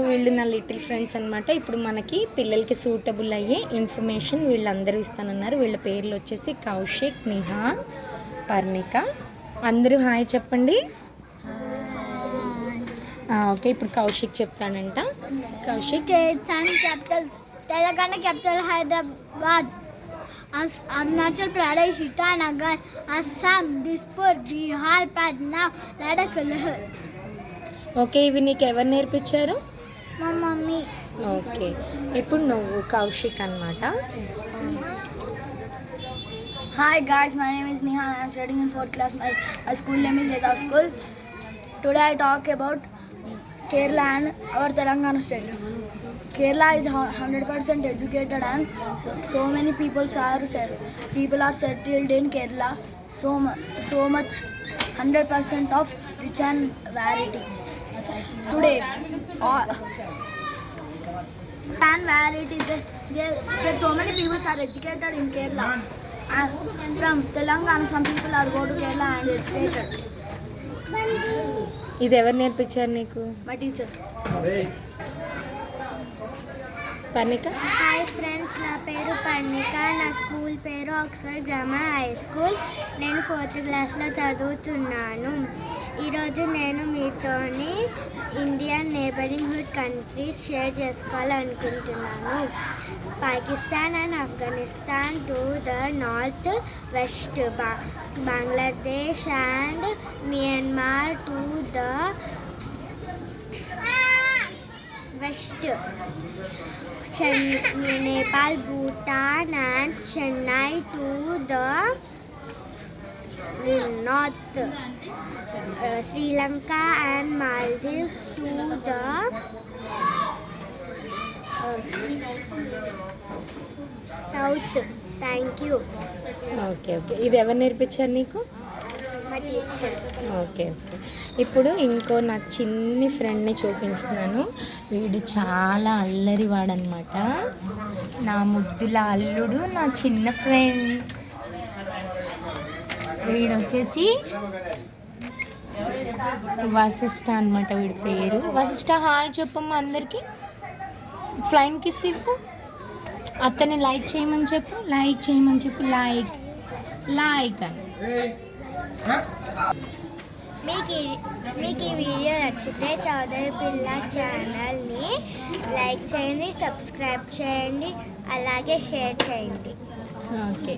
వీళ్ళు నా little friends అనమాట. ఇప్పుడు మనకి పిల్లలకి సూటబుల్ అయ్యే ఇన్ఫర్మేషన్ వీళ్ళందరూ ఇస్తానన్నారు. వీళ్ళ పేర్లు వచ్చేసి కౌశిక్, నిహాన్, పర్ణిక. అందరూ హాయ్ చెప్పండి. ఓకే, ఇప్పుడు కౌశిక్ చెప్తాడంట. Kaushik. States and capitals: Telangana capital Hyderabad, Arunachal Pradesh Itanagar, Assam Dispur, Bihar Patna, Ladakh లహర్. ఓకే, ఇవి నీకు ఎవరు నేర్పించారు? మా మమ్మీ. ఓకే, ఇప్పుడు నువ్వు కౌశిక్ అన్నమాట. Hi guys, my name is Nihan. I am studying in 4th class. My school name is Leda School. Today I talk about Kerala and our Telangana state. Kerala is 100% educated and so many people are settled in Kerala. So much 100% of rich and variety. Today, and variety. There so many people are educated in Kerala. From Telangana, some people are go to Kerala and educated. ఇది ఎవరు నేర్పించారు నీకు? My teacher. Parnika. Hi friends, నా పేరు పర్ణిక. నా school పేరు Oxford grammar high school. నేను 4th క్లాస్లో చదువుతున్నాను. ఈరోజు నేను మీతోని ఇండియన్ నేబరింగ్హుడ్ కంట్రీస్ షేర్ చేసుకోవాలనుకుంటున్నాను. Pakistan and Afghanistan to the north west, Bangladesh and Myanmar to the west, Nepal, Bhutan and Chennai to the north, Sri Lanka and Maldives to the south. Thank you. Okay, ఇది ఎవరు నేర్పించారు నీకు? My teacher. ఓకే, ఇప్పుడు ఇంకో నా చిన్ని ఫ్రెండ్ని చూపిస్తున్నాను. వీడు చాలా అల్లరివాడనమాట. నా ముద్దుల అల్లుడు, నా చిన్న ఫ్రెండ్. వీడు వచ్చేసి వశిష్ఠ అనమాట వీడి పేరు. వశిష్ఠ హాయ్ చెప్పమ్మా అందరికి. ఫ్లైన్ కిస్ ఇవ్వు. అతన్ని లైక్ చేయమని చెప్పు. లైక్ అని. మీకు ఈ వీడియో నచ్చితే చౌదరి పిల్ల ఛానల్ని లైక్ చేయండి, సబ్స్క్రైబ్ చేయండి, అలాగే షేర్ చేయండి. ఓకే.